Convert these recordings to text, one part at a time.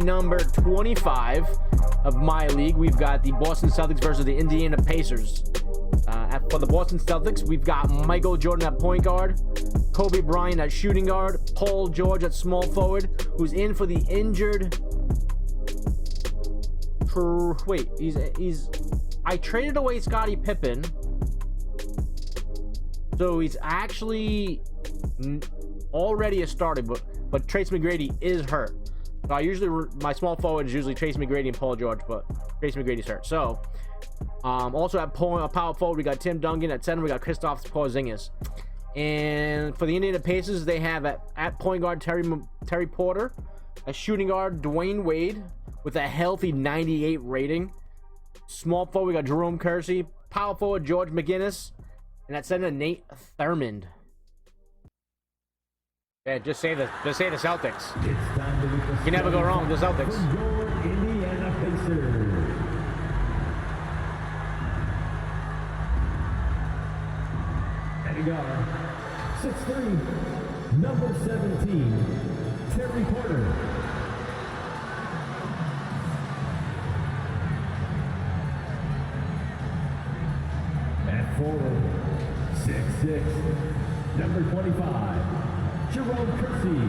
number 25 of MyLeague. We've got the Boston Celtics versus the Indiana Pacers. For the Boston Celtics, we've got Michael Jordan at point guard, Kobe Bryant at shooting guard, Paul George at small forward, who's in for the injured. Wait, he's. I traded away Scottie Pippen, so he's actually already a starter, but Trace McGrady is hurt. So my small forward is usually Trace McGrady and Paul George, but Trace McGrady's hurt. So also at power forward, we got Tim Duncan. At center, we got Kristaps Porzingis. And for the Indiana Pacers, they have at point guard Terry Porter, a shooting guard Dwayne Wade with a healthy 98 rating. Small forward, we got Jerome Kersey. Power forward George McGinnis, and at center Nate Thurmond. Yeah, just say the Celtics. You can never go wrong with the Celtics. Indiana Pacers. At guard, 6'3", number 17, Terry Porter. At forward, 6'6", number 25, Jerome Kersey.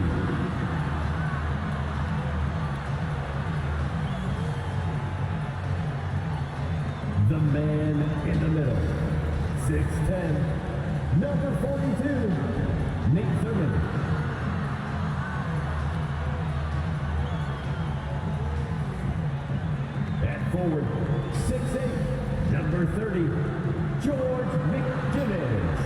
The man in the middle, 6'10", number 42, Nate Thurmond. At forward, 6'8", number 30, George McGinnis.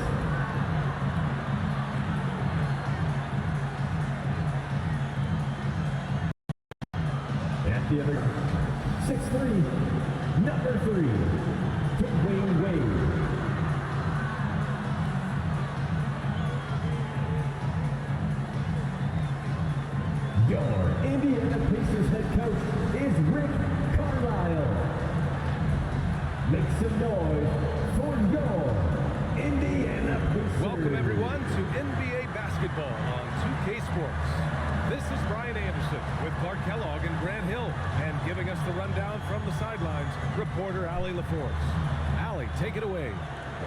At the other, 6'3", number 3, Dwayne Wade. Your Indiana Pacers head coach is Rick Carlisle. Make some noise for your Indiana Pacers. Welcome everyone to NBA basketball on 2K Sports. This is Bryant Anderson with Clark Kellogg and Grant Hill, and giving us the rundown from the sidelines, reporter Allie LaForce. Allie, take it away.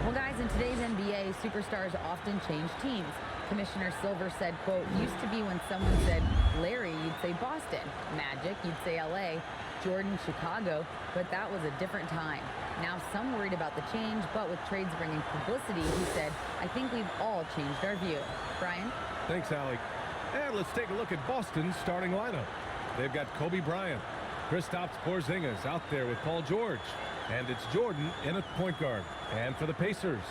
Well, guys, in today's NBA, superstars often change teams. Commissioner Silver said, quote, used to be when someone said Larry, you'd say Boston. Magic, you'd say LA. Jordan, Chicago. But that was a different time. Now some worried about the change, but with trades bringing publicity, he said, I think we've all changed our view. Brian? Thanks, Allie. And let's take a look at Boston's starting lineup. They've got Kobe Bryant, Kristaps Porzingis out there with Paul George, and it's Jordan in at point guard. And for the Pacers,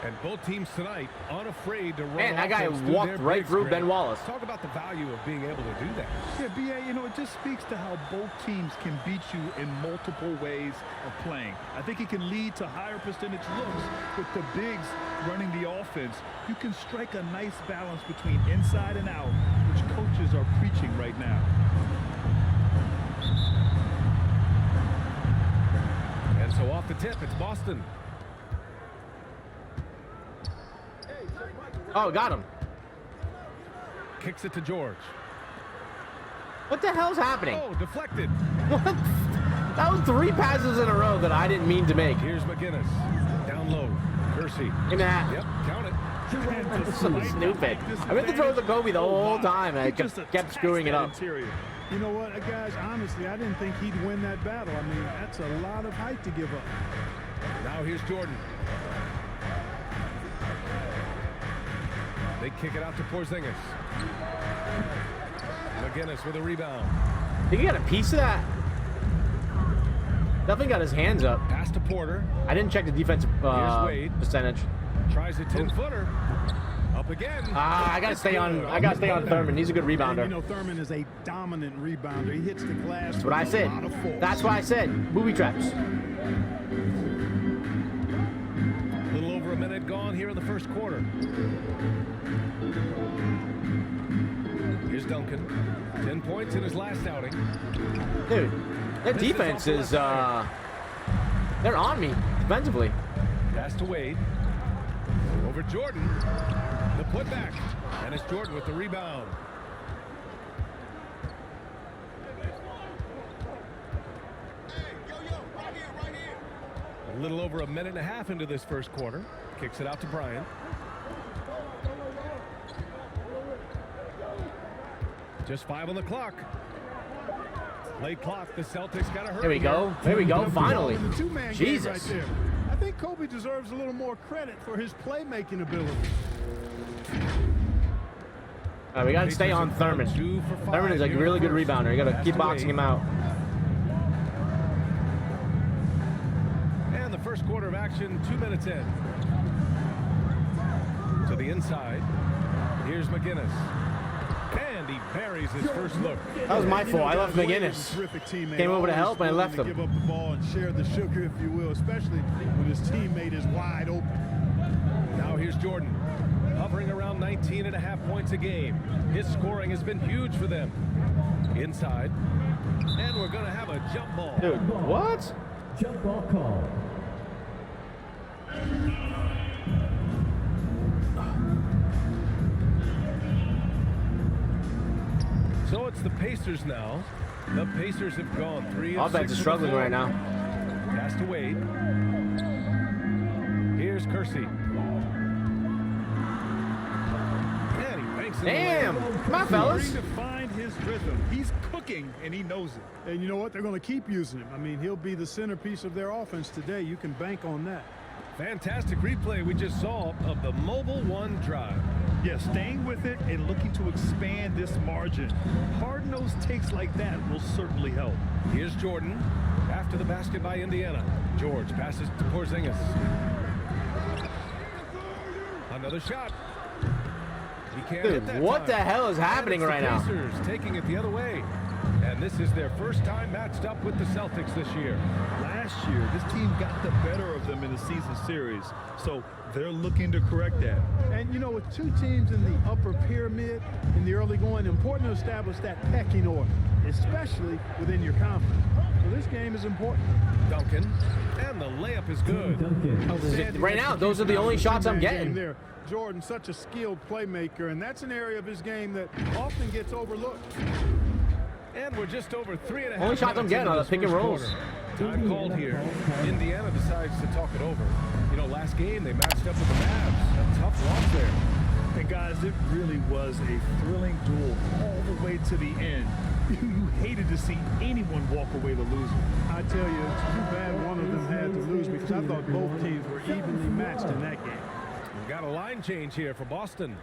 and both teams tonight unafraid to run. Man, that guy walked right through Ben Wallace. Talk about the value of being able to do that. Yeah, BA, you know, it just speaks to how both teams can beat you in multiple ways of playing. I think it can lead to higher percentage looks with the bigs running the offense. You can strike a nice balance between inside and out, which coaches are preaching right now. And so off the tip, it's Boston. Oh, got him. Kicks it to George. What the hell's happening? Oh, deflected. What? That was 3 passes in a row that I didn't mean to make. Here's McGinnis. Down low. Kersey. Give me that. Yep, count it. That's so stupid. I meant to throw the Kobe the whole time, and I kept screwing it up. You know what, guys, honestly, I didn't think he'd win that battle. I mean, that's a lot of height to give up. Now here's Jordan. They kick it out to Porzingis. McGinnis with a rebound. Think he got a piece of that? Definitely got his hands up. Pass to Porter. I didn't check the defensive percentage. Tries a 10-footer. Up again. I gotta stay on Thurmond. He's a good rebounder. And, you know, Thurmond is a dominant rebounder. He hits the glass. That's what I said. That's why I said booby traps. A little over a minute gone here in the first quarter. Here's Duncan. 10 points in his last outing. Dude, their defense is they're on me defensively. Pass to Wade. Over Jordan. The putback. And it's Jordan with the rebound. A little over a minute and a half into this first quarter. Kicks it out to Bryant. Just 5 on the clock. Late clock. The Celtics got to hurry. There we go. There we go. Finally. The two-man game Jesus. right there. I think Kobe deserves a little more credit for his playmaking ability. All right, we got to stay on Thurman. Thurman is a really good rebounder. You got to keep boxing him out. And the first quarter of action, 2 minutes in. To the inside. Here's McGinnis. And he buries his first look. That was my fault. I left McGinnis. Came over to help, and I left him. Give up the ball and share the sugar, if you will, especially when his teammate is wide open. Now here's Jordan. Hovering around 19.5 points a game. His scoring has been huge for them. Inside. And we're going to have a jump ball. Dude, what? Jump ball call. So it's the Pacers now. The Pacers have gone 3 of 6. Offense is struggling right now. Pass to Wade. Here's Kersey. And he banks in the Damn! lane. Come on, fellas. He's trying to find his rhythm. He's cooking, and he knows it. And you know what? They're going to keep using him. I mean, he'll be the centerpiece of their offense today. You can bank on that. Fantastic replay we just saw of the mobile one drive. Yeah, staying with it and looking to expand this margin. Hard-nosed takes like that will certainly help. Here's Jordan after the basket by Indiana. George passes to Porzingis. Another shot. He can't hit Dude, that what time. the hell is happening right now? Pacers taking it the other way. And this is their first time matched up with the Celtics this year. Last year, this team got the better of them in the season series, so they're looking to correct that. And, you know, with two teams in the upper pyramid in the early going, important to establish that pecking order, especially within your conference. So this game is important. Duncan, and the layup is good. Duncan. Right now, those are the only shots I'm getting. There. Jordan, such a skilled playmaker, and that's an area of his game that often gets overlooked. And we're just over 3.5 Only shots I'm minutes getting into are the this pick and first rolls. quarter. Time called here. Indiana decides to talk it over. You know, last game they matched up with the Mavs. A tough loss there. And guys, it really was a thrilling duel all the way to the end. You hated to see anyone walk away the loser. I tell you, it's too bad one of them had to lose because I thought both teams were evenly matched in that game. We've got a line change here for Boston.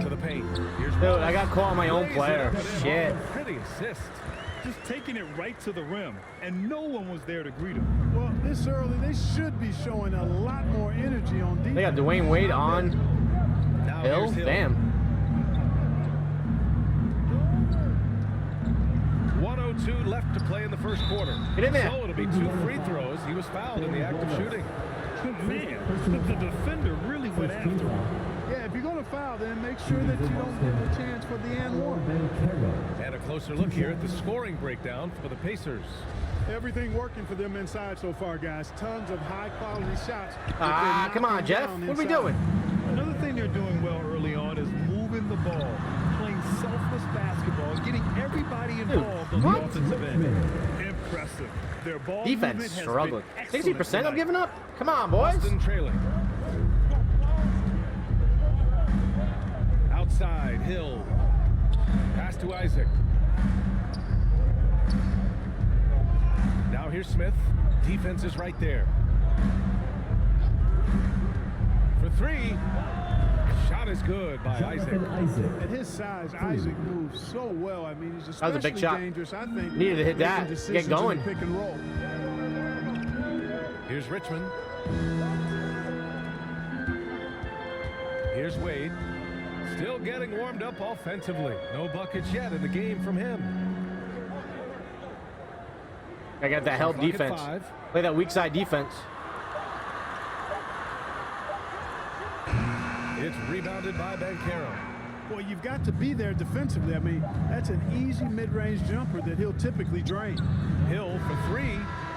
To the paint. Here's Dude, Wallace. I got caught on my own Lays it player. up and in. Shit. Pretty assist. Just taking it right to the rim, and no one was there to greet him. Well, this early, they should be showing a lot more energy on defense. They got Dwayne Wade on Now Hill. here's Hill. Damn. 1:02 left to play in the first quarter. Get in there. So it'll be 2 free throws. He was fouled in the act of shooting. Man, the defender really went after him. Yeah, if you're going to foul, then make sure that you don't give a chance for the and one. And a closer look here at the scoring breakdown for the Pacers. Everything working for them inside so far, guys. Tons of high-quality shots. Ah, come on, Jeff. What are we doing? Another thing they're doing well early on is moving the ball, playing selfless basketball, getting everybody involved on the What? offensive end. Impressive. Their ball Defense movement has struggling. been excellent 60% I'm tonight. giving up? Come on, boys. Boston trailing. Outside, Hill. Pass to Isaac. Now here's Smith. Defense is right there. For 3. Shot is good by Isaac. At his size, Isaac moves so well. I mean, he's was especially a big shot. dangerous. I think Needed to hit making that. decisions Get going. in the pick and roll. Here's Richmond. Here's Wade. Still getting warmed up offensively. No buckets yet in the game from him. I got that help Clock at defense. 5. Play that weak side defense. It's rebounded by Bankero. Well, you've got to be there defensively. I mean, that's an easy mid-range jumper that he'll typically drain. Hill for 3.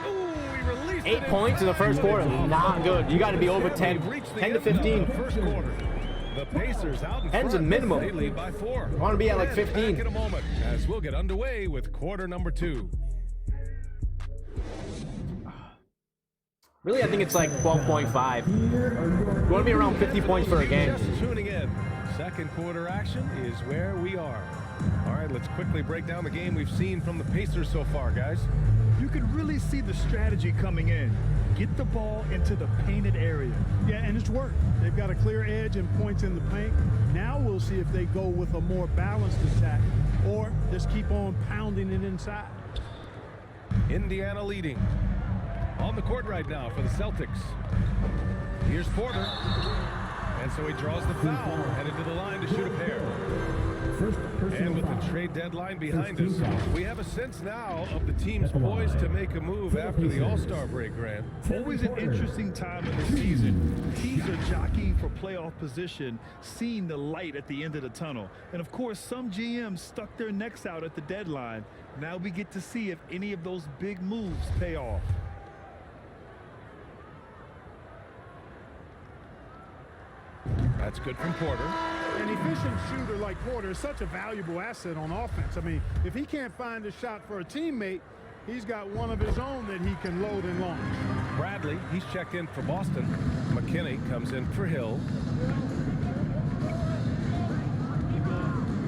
Ooh, he released 8 it. points in the first quarter. Not good. You got to be over 10. We've reached the 10 to end of the 15. First quarter. The Pacers out in Ends front. a minimum. They lead by 4. I want to be at like And 15. back in a moment as we'll get underway with quarter number 2. Really, I think it's like 12.5. You want to be around 50 points for a game. Just tuning in. Second quarter action is where we are. All right, let's quickly break down the game we've seen from the Pacers so far, guys. You can really see the strategy coming in. Get the ball into the painted area. Yeah, and it's worked. They've got a clear edge and points in the paint. Now we'll see if they go with a more balanced attack or just keep on pounding it inside. Indiana leading. On the court right now for the Celtics. Here's Porter. And so he draws the foul, headed to the line to shoot a pair. And with the trade deadline behind us, we have a sense now of the teams poised to make a move after the All-Star break, Grant. Always an interesting time of the season. Teams are jockeying for playoff position, seeing the light at the end of the tunnel. And of course, some GMs stuck their necks out at the deadline. Now we get to see if any of those big moves pay off. That's good from Porter. An efficient shooter like Porter is such a valuable asset on offense. I mean, if he can't find a shot for a teammate, he's got one of his own that he can load and launch. Bradley, he's checked in for Boston. McKinney comes in for Hill.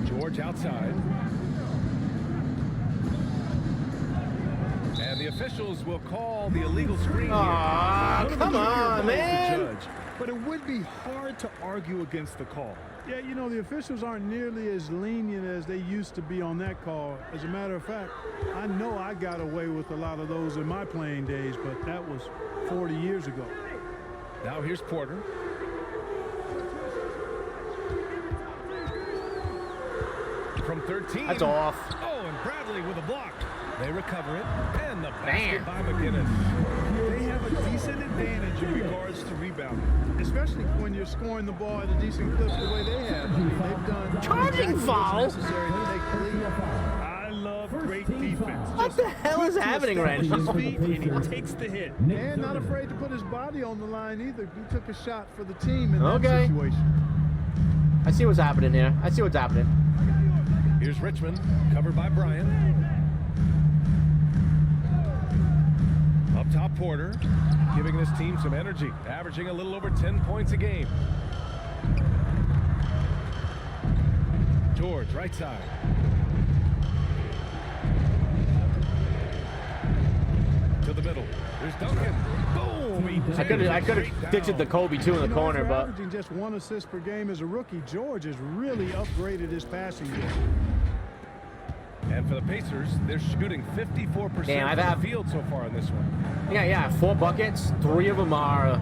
George outside. And the officials will call the illegal screen here. Aw, come on, man. But it would be hard to argue against the call. Yeah, you know, the officials aren't nearly as lenient as they used to be on that call. As a matter of fact, I know I got away with a lot of those in my playing days, but that was 40 years ago. Now here's Porter. From 13. That's off. Oh, and Bradley with a block. They recover it. And the basket by McGinnis. They have a decent advantage in regards to rebounding. Especially when you're scoring the ball at a decent clip the way they have. I mean, they've done Charging exactly foul. what's necessary to take the lead. I love great defense. What the hell is happening right now? His feet and he takes the hit. And not afraid to put his body on the line either. He took a shot for the team in that Okay. situation. I see what's happening here. I see what's happening. Here's Richmond, covered by Bryant. Up top, Porter, giving this team some energy, averaging a little over 10 points a game. George, right side. To the middle. There's Duncan. Boom! He I could have ditched the Kobe too in the corner, After but averaging just 1 assist per game as a rookie, George has really upgraded his passing game. And for the Pacers, they're shooting 54% Damn, from I've the field so far in this one. yeah, 4 buckets. 3 of them are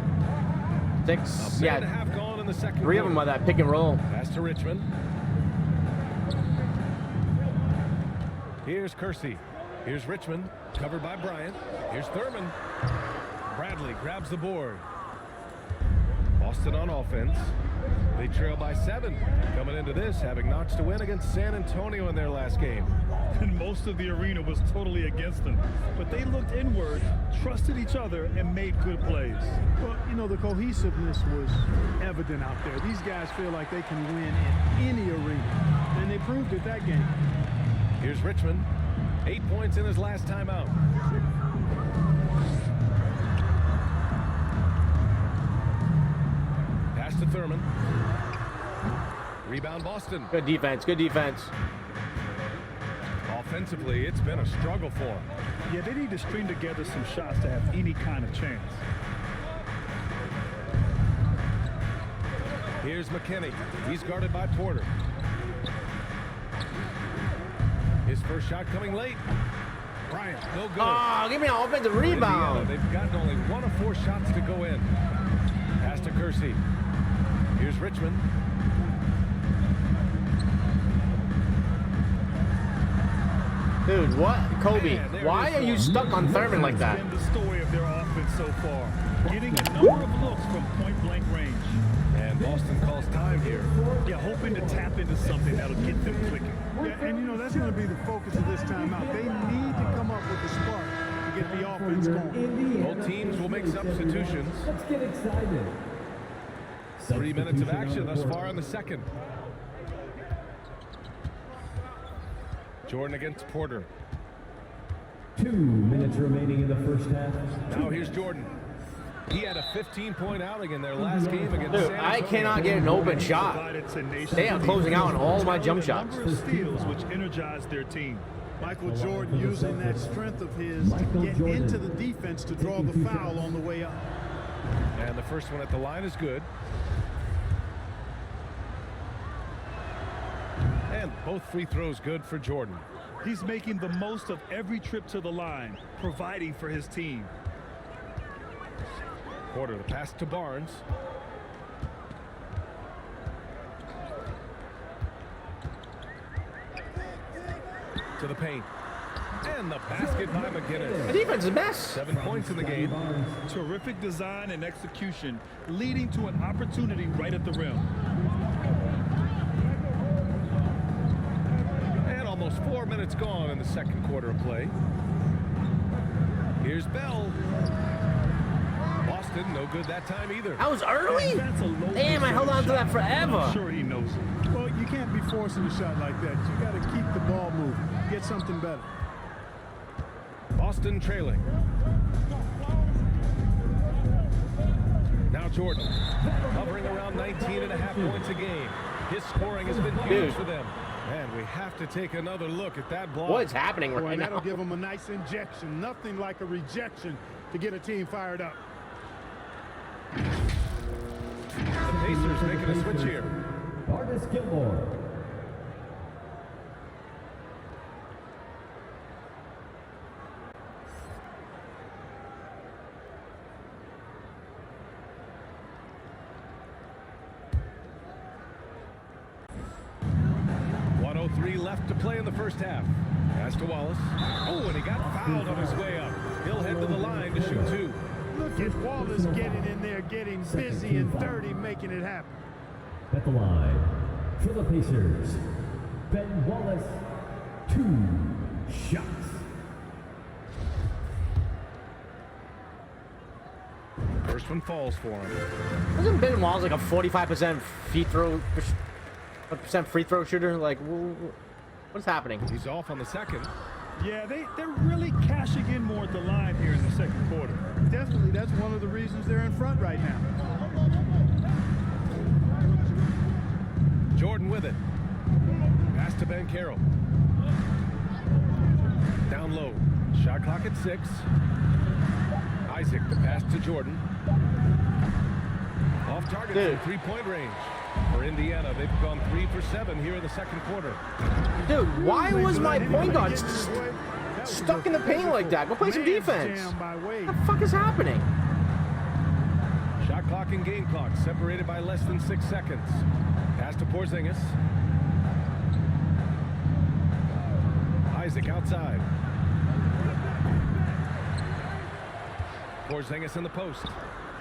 6. A minute and a Yeah, half gone in the second 3 of them are quarter. that pick and roll. Pass to Richmond. Here's Kersey. Here's Richmond, covered by Bryant. Here's Thurman. Bradley grabs the board. Boston on offense. They trail by 7. Coming into this, having notched a win against San Antonio in their last game. And most of the arena was totally against them. But they looked inward, trusted each other, and made good plays. Well, you know, the cohesiveness was evident out there. These guys feel like they can win in any arena, and they proved it that game. Here's Richmond. 8 points in his last time out. Pass to Thurman. Rebound Boston. Good defense. Good defense. Offensively, it's been a struggle for him. Yeah, they need to string together some shots to have any kind of chance. Here's McKinney. He's guarded by Porter. His first shot coming late. Bryant, no good. Oh, give me an offensive Indiana, rebound. they've gotten only 1 of 4 shots to go in. Pass to Kersey. Here's Richmond. Dude, what? Kobe, Man, there why it is are you for stuck on Thurman like that? Been the story of their offense so far. Getting a number of looks from point-blank range. And Boston calls time here. Yeah, hoping to tap into something that'll get them clicking. Yeah, and you know, that's going to be the focus of this timeout. They need to come up with a spark to get the offense going. Both teams will make substitutions. Let's get excited. 3 minutes of action thus far in the second. Jordan against Porter. 2 minutes remaining in the first half. Now here's Jordan. He had a 15-point outing in their last game against Dude, San I Antonio. cannot get an open shot. They are closing out on all my jump shots. Steals, which energized their team. Michael Jordan using that strength of his to get into the defense to draw the foul on the way up. And the first one at the line is good. And both free throws good for Jordan. He's making the most of every trip to the line, providing for his team. Porter, the pass to Barnes. To the paint. And the basket by McGinnis. The defense is the best. 7 points in the game. Terrific design and execution, leading to an opportunity right at the rim. And almost 4 minutes gone in the second quarter of play. Here's Bell. Boston, no good that time either. I was early? That's a low Damn, I held on to that forever. I'm sure he knows it. Well, you can't be forcing a shot like that. You got to keep the ball moving. Get something better. Boston trailing. Now Jordan, hovering around 19.5 points a game. His scoring has been huge for them. And we have to take another look at that block. What's happening Boy, right that'll now? give them a nice injection. Nothing like a rejection to get a team fired up. The Pacers making a switch here. Artis Gilmore. Left to play in the first half. Pass to Wallace. Oh, and he got fouled on his way up. He'll head to the line to shoot 2. Look at Wallace getting in there, getting busy and dirty, making it happen. At the line, for the Pacers, Ben Wallace, 2 shots. First one falls for him. Wasn't Ben Wallace like a 45% free throw shooter? Like, what's happening? He's off on the second. Yeah, they're really cashing in more at the line here in the second quarter. Definitely, that's one of the reasons they're in front right now. Jordan with it. Pass to Banchero. Down low. Shot clock at 6. Isaac, the pass to Jordan. Off target from three-point range. For Indiana, they've gone 3 for 7 here in the second quarter. Dude, why was my point guard stuck in the paint like that? Go play some defense. What the fuck is happening? Shot clock and game clock separated by less than 6 seconds. Pass to Porzingis. Isaac outside. Porzingis in the post.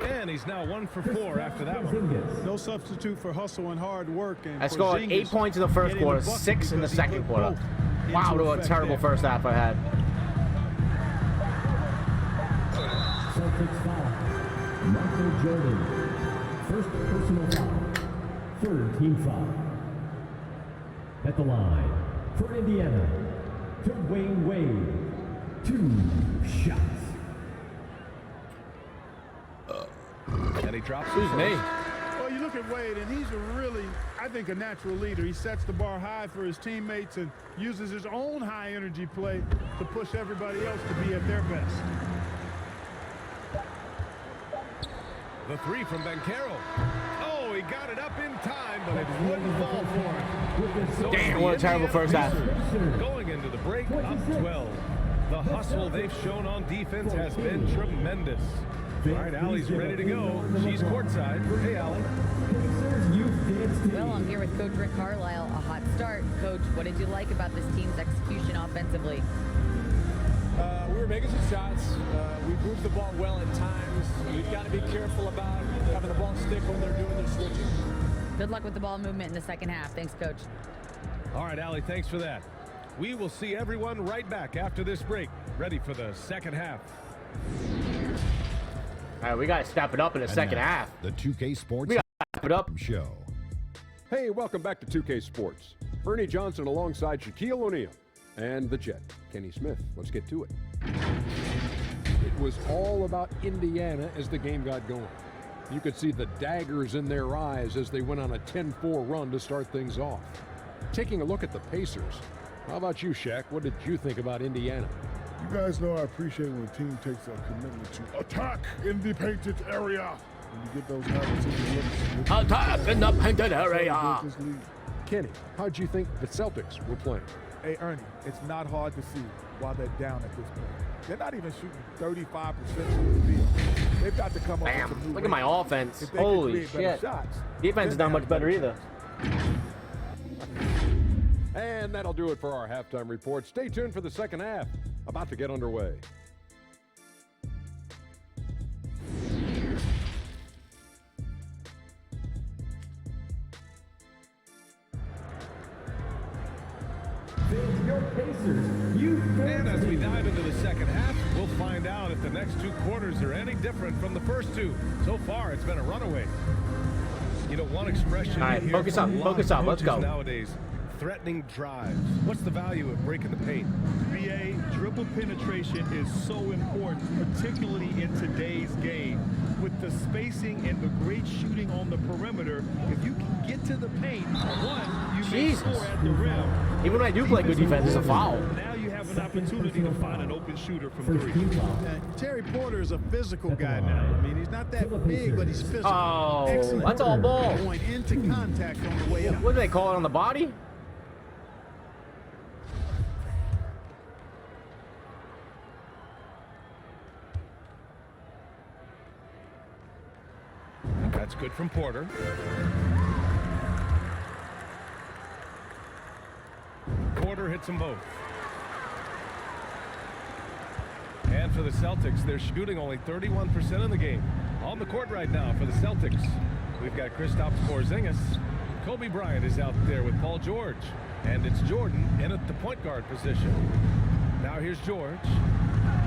And he's now 1 for 4 after that one. No substitute for hustle and hard work. And I scored 8 points in the first quarter, 6 in the second quarter. Wow, what a terrible first half I had. Celtics foul. Michael Jordan. First personal foul. Third team foul. At the line, for Indiana, Dwayne Wade. 2 shots. And he drops. Excuse me. Well, you look at Wade, and he's really, I think, a natural leader. He sets the bar high for his teammates and uses his own high-energy play to push everybody else to be at their best. The 3 from Banchero. Oh, he got it up in time, but it wouldn't fall for him. So Damn, what a terrible first half. Going into the break, up 12. The hustle they've shown on defense has been tremendous. All right, Allie's ready to go. She's courtside. Hey, Allie. Well, I'm here with Coach Rick Carlisle. A hot start. Coach, what did you like about this team's execution offensively? We were making some shots. We moved the ball well at times. We've got to be careful about having the ball stick when they're doing their switching. Good luck with the ball movement in the second half. Thanks, Coach. All right, Allie, thanks for that. We will see everyone right back after this break. Ready for the second half. All right, we got to step it up in the second half. The 2K Sports We got to wrap it up. Show. Hey, welcome back to 2K Sports. Ernie Johnson alongside Shaquille O'Neal and the Jet, Kenny Smith. Let's get to it. It was all about Indiana as the game got going. You could see the daggers in their eyes as they went on a 10-4 run to start things off. Taking a look at the Pacers, how about you, Shaq? What did you think about Indiana? You guys know I appreciate when a team takes a commitment to attack in the painted area. When you get those high Attack in the painted area. Kenny, how'd you think the Celtics were playing? Hey, Ernie, it's not hard to see why they're down at this point. They're not even shooting 35% from the field. They've got to come up with some new Look at my ways. offense. If they can Holy create better shit. shots, Defense is not much better either. And that'll do it for our halftime report. Stay tuned for the second half. About to get underway. And as we dive into the second half, we'll find out if the next two quarters are any different from the first two. So far, it's been a runaway. You know, one expression. All right, you hear focus from up, a lot focus of up, let's coaches go. Nowadays, threatening drives. What's the value of breaking the paint? BA, dribble penetration is so important, particularly in today's game. With the spacing and the great shooting on the perimeter, if you can get to the paint, one, you may Jesus. score at the rim. Even when I do play good defense, it's a foul. Now you have an opportunity to find an open shooter from three. Terry Porter is a physical guy now. I mean, he's not that big, but he's physical. Oh, Excellent that's all ball. going into contact on the way up. What do they call it on the body? That's good from Porter. Porter hits them both. And for the Celtics, they're shooting only 31% in the game. On the court right now for the Celtics, we've got Kristaps Porzingis. Kobe Bryant is out there with Paul George. And it's Jordan in at the point guard position. Now here's George.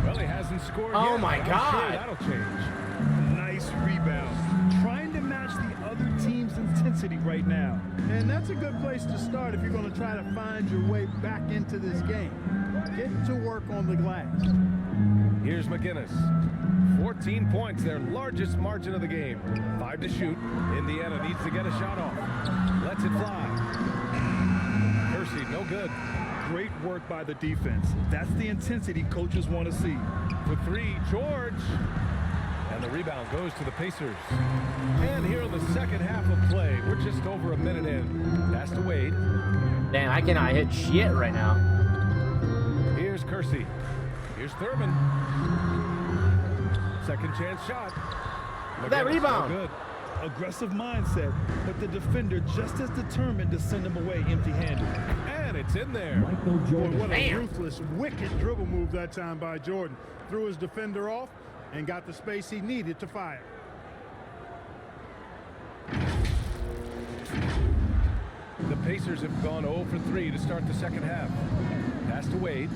Well, he hasn't scored Oh yet. my I'm God. sure that'll change. Nice rebound. Trying to match the other team's intensity right now. And that's a good place to start if you're going to try to find your way back into this game. Get to work on the glass. Here's McGinnis. 14 points, their largest margin of the game. 5 to shoot. Indiana needs to get a shot off. Lets it fly. Percy, no good. Great work by the defense. That's the intensity coaches want to see. For three, George. And the rebound goes to the Pacers. And here in the second half of play, we're just over a minute in. Pass to Wade. Damn, I cannot hit shit right now. Here's Kersey. Here's Thurman. Second chance shot. That McGinnis, rebound. no good. Aggressive mindset, but the defender just as determined to send him away empty-handed. And it's in there. Boy, what a Damn. ruthless, wicked dribble move that time by Jordan. Threw his defender off and got the space he needed to fire. The Pacers have gone 0 for 3 to start the second half. Pass to Wade.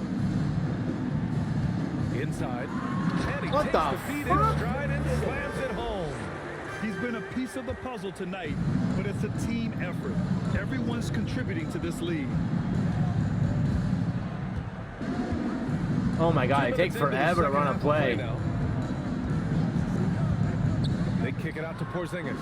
Inside. And he What takes the the feet in fuck? stride and slams it home. He's been a piece of the puzzle tonight, but it's a team effort. Everyone's contributing to this lead. Oh my God, 2 it takes minutes into the forever to second run a half of play. now. They kick it out to Porzingis.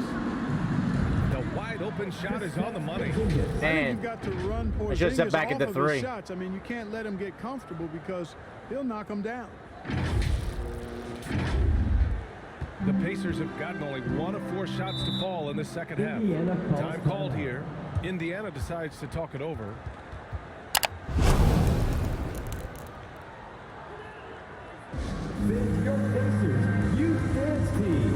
The wide open shot is on the money. Man, You've got to run I should've stepped Porzingis back off at the of three. his shots. I mean, you can't let him get comfortable because he'll knock him down. The Pacers have gotten only 1 of 4 shots to fall in the second half. Time called here. Indiana decides to talk it over. Your Pacers Youth Dance Team.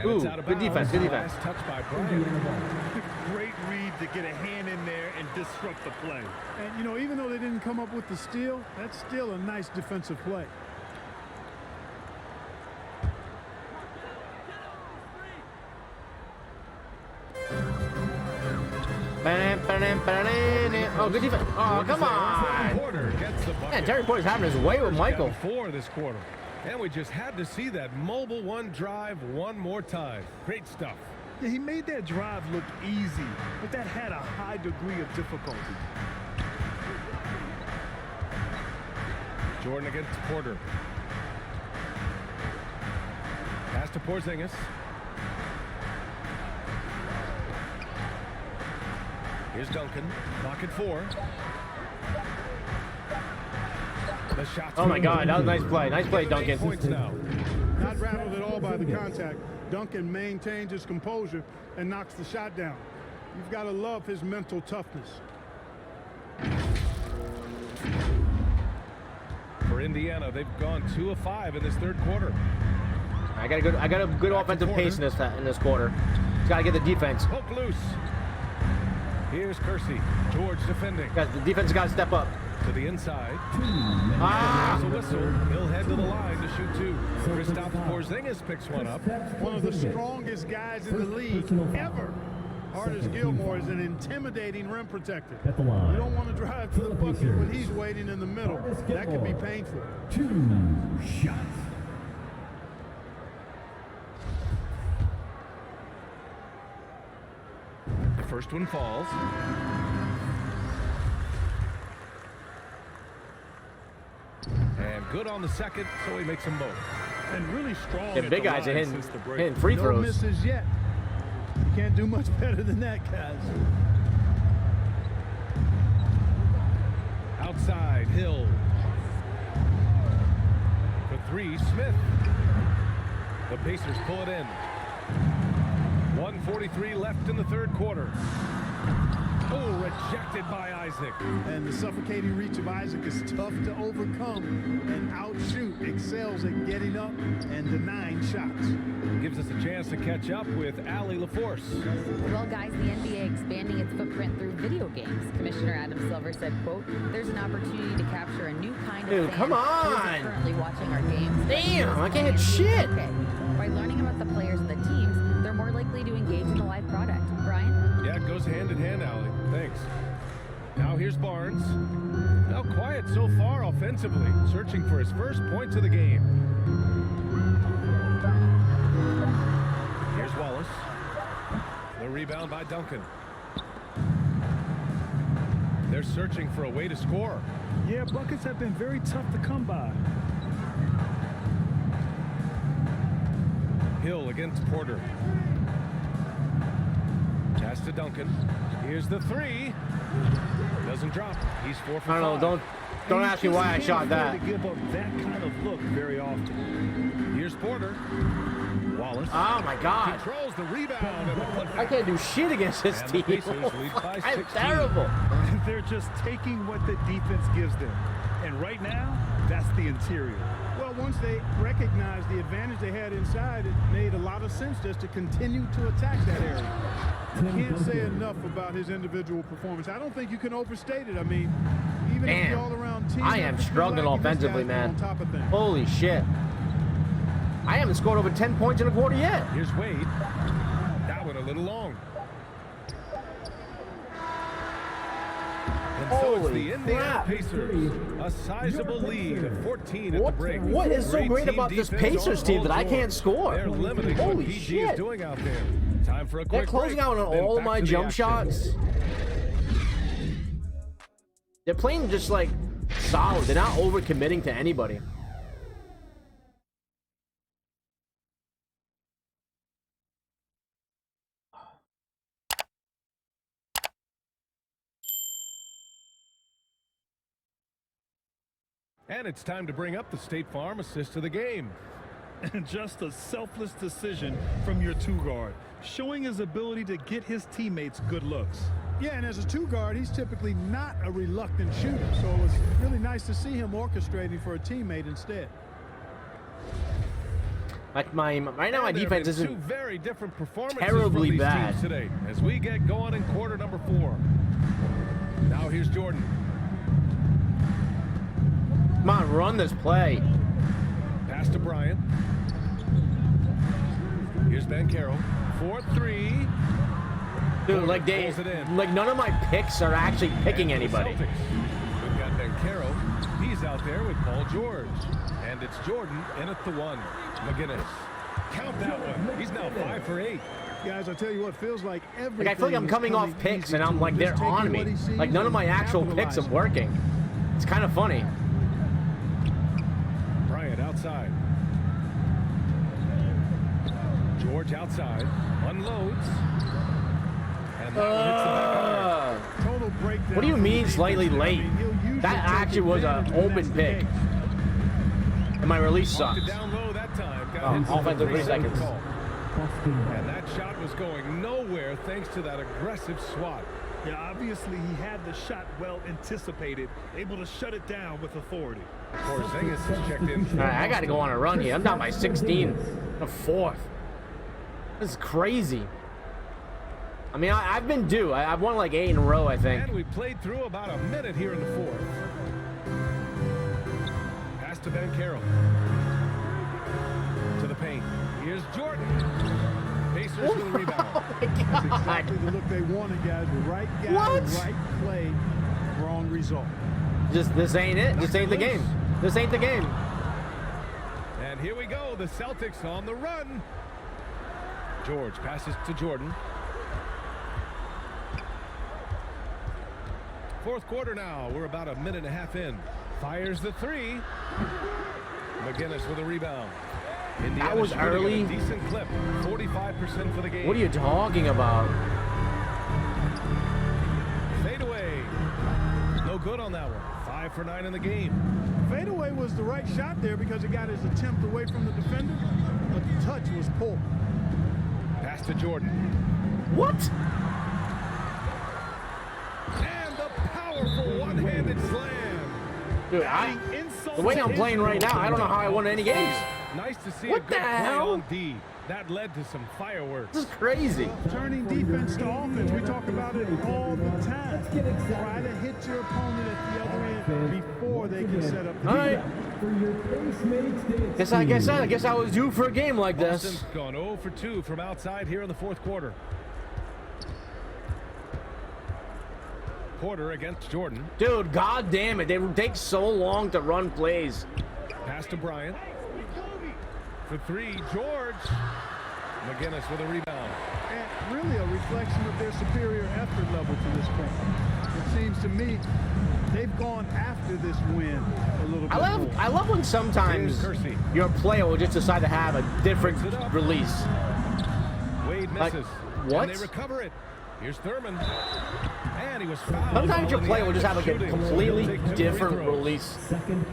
And it's Ooh, out of good bounds. defense, good defense. Last touch by Bryant. Great read to get a hand in there and disrupt the play. And, you know, even though they didn't come up with the steal, that's still a nice defensive play. Bam, bam, Oh, good defense. Oh, come on. Porter gets the bucket. Man, Terry Porter's having his way with Michael. 4 this quarter. And we just had to see that mobile one drive one more time. Great stuff. Yeah, he made that drive look easy, but that had a high degree of difficulty. Jordan against Porter. Pass to Porzingis. Here's Duncan. Clock at 4. The shot. Oh my God, that was a nice play. Nice play, Duncan. Points now. Not rattled at all by the contact. Duncan maintains his composure and knocks the shot down. You've got to love his mental toughness. For Indiana, they've gone 2 of 5 in this third quarter. I got a good offensive pace in this quarter. Just gotta get the defense. Poke loose. Here's Kersey. George defending. Guys, the defense got to step up. To the inside. Ah! There's a whistle. He'll head to the line to shoot 2. Kristaps Porzingis picks one up. One of the strongest guys in the league ever. Artis Gilmore is an intimidating rim protector. You don't want to drive to the bucket when he's waiting in the middle. That could be painful. 2 shots. The first one falls. And good on the second, so he makes them both. And really strong. The big guys are hitting free No throws. misses yet. You can't do much better than that, guys. Outside, Hill. For 3, Smith. The Pacers pull it in. 1:43 left in the third quarter. Oh, rejected by Isaac. And the suffocating reach of Isaac is tough to overcome and outshoot. Excels at getting up and denying shots. Gives us a chance to catch up with Allie LaForce. Well, guys, the NBA expanding its footprint through video games. Commissioner Adam Silver said, quote, there's an opportunity to capture a new kind of Dude, fan come who on. isn't currently watching our games. Damn, I can't hit shit. Okay. By learning about the players and the teams, they're more likely to engage in the live product. Brian? Yeah, it goes hand in hand, Allie. Thanks. Now here's Barnes. Now quiet so far offensively, searching for his first points of the game. Here's Wallace. The rebound by Duncan. They're searching for a way to score. Yeah, buckets have been very tough to come by. Hill against Porter. Pass to Duncan. Here's the 3. Doesn't drop. He's 4 for 5. I don't know. Don't ask me why I shot that. To give up that kind of look very often. Here's Porter. Wallace. Oh my God. Controls the rebound and the putback. I can't do shit against this And team. the Pacers lead by I'm 16. terrible. They're just taking what the defense gives them. And right now, that's the interior. Well, once they recognized the advantage they had inside, it made a lot of sense just to continue to attack that area. I can't say enough about his individual performance. I don't think you can overstate it. I mean, even if the Damn. all-around team, I am struggling offensively, man. On top of things. Holy shit. I haven't scored over 10 points in a quarter yet. Here's Wade. That one a little long. And so it's Holy the Indiana crap. Pacers. A sizable lead of 14 at the break. What is so great team about this defense Pacers on team that I Paul can't George. score? They're limiting what Holy PG shit. is doing out there. Time for a They're quick closing break. out on Then all back my to the jump action. shots. They're playing just like solid. They're not overcommitting to anybody. And it's time to bring up the State Farm assist of the game. And just a selfless decision from your 2-guard, showing his ability to get his teammates good looks. Yeah, and as a 2-guard, he's typically not a reluctant shooter, so it was really nice to see him orchestrating for a teammate instead. Right now, my And there have defense been isn't two very different performances terribly from these bad teams today as we get going in quarter number 4. Now here's Jordan. Come on, run this play. Pass to Bryant. Here's Bankero. 4-3. Dude, like none of my picks are actually picking anybody. Celtics. We've got Bencaro. He's out there with Paul George. And it's Jordan in at the 1. McGinnis. Count that one. He's now 5 for 8. Guys, I tell you what, feels like everything. Like I feel like I'm coming off picks and I'm like they're on me. Like none of my actual picks are working. It's kind of funny. Bryant outside. George outside. Unloads. And that one hits the back iron. Total breakdown. What do you mean slightly late? That actually was an open pick. And my release sucks. Down low that time. Offensive 3 seconds. And that shot was going nowhere thanks to that aggressive swat. Yeah, obviously he had the shot well anticipated, able to shut it down with authority. Porzingis has checked in. All right, I got to go on a run here. I'm down by 16. The 4th. This is crazy. I mean, I've been due. I've won like 8 in a row, I think. And we played through about a minute here in the 4th. Pass to Bencaro. To the paint. Here's Jordan. Pacers with a rebound. Oh my God. That's exactly the look they wanted, guys. The right guy, the right play, wrong result. Just this ain't it. This ain't the game. This ain't the game. And here we go. The Celtics on the run. George passes to Jordan. 4th quarter now. We're about a minute and a half in. Fires the 3. McGinnis with a rebound. Indiana That was early. A decent clip. 45% for the game. What are you talking about? Fade away. No good on that one. 5 for 9 in the game. Fadeaway was the right shot there because it got his attempt away from the defender, but the touch was poor. Pass to Jordan. What? And the powerful one-handed slam. Dude, the way I'm playing right now, I don't know how I won any games. Nice to see What a the good play hell? on D. That led to some fireworks. This is crazy. Turning defense to offense, we talk about it all the time. Try to hit your opponent at the other end before they can set up the All right. I guess I was due for a game like this. Boston's gone 0 for 2 from outside here in the 4th quarter. Porter against Jordan. Dude, god damn it. They take so long to run plays. Pass to Bryant. For 3, George. McGinnis with a rebound. And really a reflection of their superior effort level to this point. It seems to me they've gone after this win a little bit more. I love when sometimes your player will just decide to have a different release. Wade Like, misses. what? And they recover it. Here's Thurman. And he was fouled. Sometimes your player will just have like a Shooting. completely He'll take 2 different free throws. release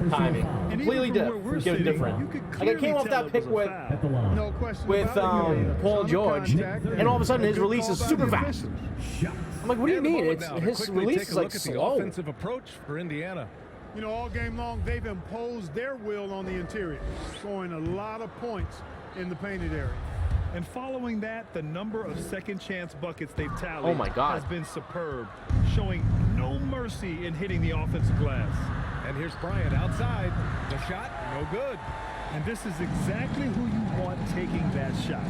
timing. Completely different. Like I came off that pick with No question about it. Paul Ton of George, contact and all of a sudden his good release call is by super the fast. officials. I'm like, what do you And the mean? moment It's now to his quickly release take is a like look at the slow. offensive approach for Indiana. You know, all game long, they've imposed their will on the interior, scoring a lot of points in the painted area. And following that, the number of second chance buckets they've tallied Oh my God. has been superb, showing no mercy in hitting the offensive glass. And here's Bryant outside. The shot, no good. And this is exactly who you want taking that shot.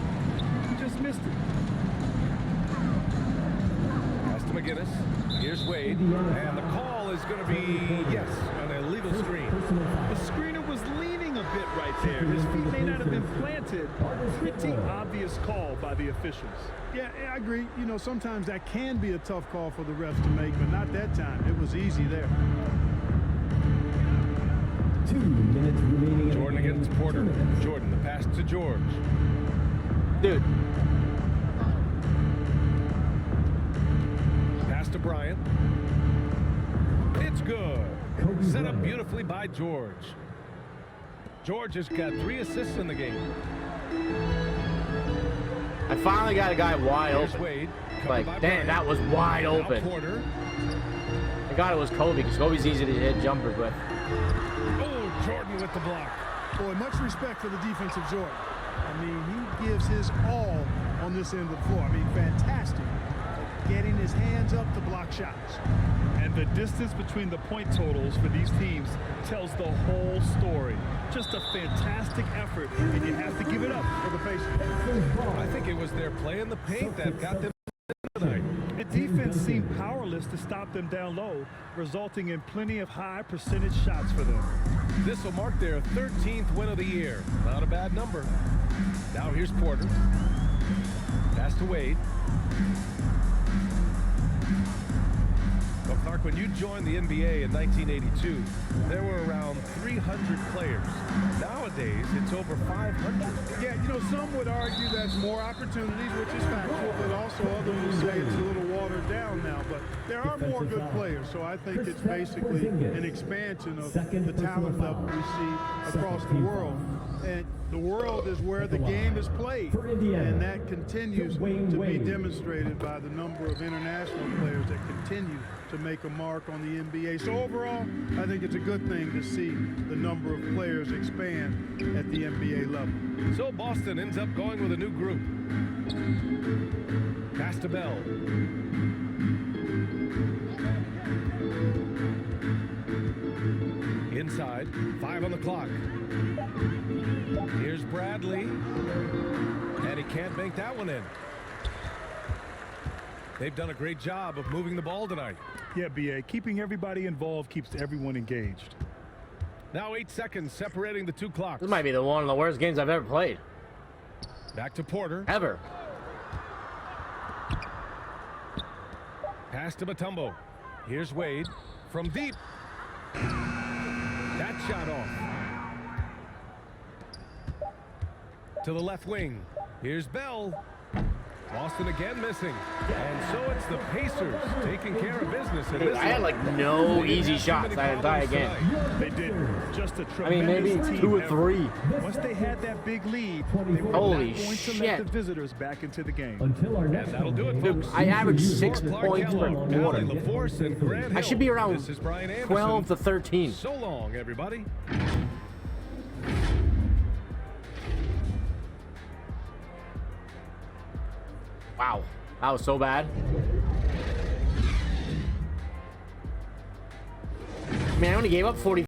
He just missed it. Pass to McGinnis. Here's Wade. And the call is going to be, yes, an illegal screen. The screener was leaning a bit right there. His feet may not have been planted. Pretty obvious call by the officials. Yeah, I agree. You know, sometimes that can be a tough call for the refs to make, but not that time. It was easy there. 2 minutes remaining. Jordan against Porter. Jordan, the pass to George. Dude, Pass to Bryant. It's good. Set up beautifully by George. George has got 3 assists in the game. I finally got a guy wide Here's open. Wade. Like, damn, that was wide Now open. Porter. Thank God it was Kobe, because Kobe's easy to hit jumpers with. Oh, Jordan with the block. Boy, much respect for the defensive Jordan. I mean, he gives his all on this end of the floor. I mean, fantastic. Getting his hands up to block shots. And the distance between the point totals for these teams tells the whole story. Just a fantastic effort, and you have to give it up for the Pacers. I think it was their play in the paint that got them tonight. the defense seemed powerless to stop them down low, resulting in plenty of high percentage shots for them. This will mark their 13th win of the year. Not a bad number. Now here's Porter. Pass to Wade. Well, Clark, when you joined the NBA in 1982, there were around 300 players. Nowadays, it's over 500. Yeah, you know, some would argue that's more opportunities, which is factual, but also others would say it's a little watered down now. But there are more good players, so I think it's basically an expansion of the talent level we see across the world. And the world is where the game is played, and that continues to be demonstrated by the number of international players that continue to make a mark on the NBA. So overall, I think it's a good thing to see the number of players expand at the NBA level. So Boston ends up going with a new group. Pass to Bell. Inside, 5 on the clock. Here's Bradley, and he can't bank that one in. They've done a great job of moving the ball tonight. Yeah, B.A., keeping everybody involved keeps everyone engaged. Now 8 seconds separating the two clocks. This might be one of the worst games I've ever played. Back to Porter. Ever. Pass to Mutombo. Here's Wade from deep. That shot off. To the left wing. Here's Bell. Boston again missing. And so it's the Pacers taking care of business. In this I had like no easy shots that entire game. They did just a tremendous I mean, maybe 2 or 3. Once they had that big lead, they were Holy not going to let shit. the visitors back into the game. Until our And next that'll do it, Dude, folks. I averaged 6 Clark points per Kellogg, quarter. Allie LaForce, and Grant I should be Hill. around This is Brian Anderson. 12 to 13. So long, everybody. Wow, that was so bad. I mean, I only gave up 40.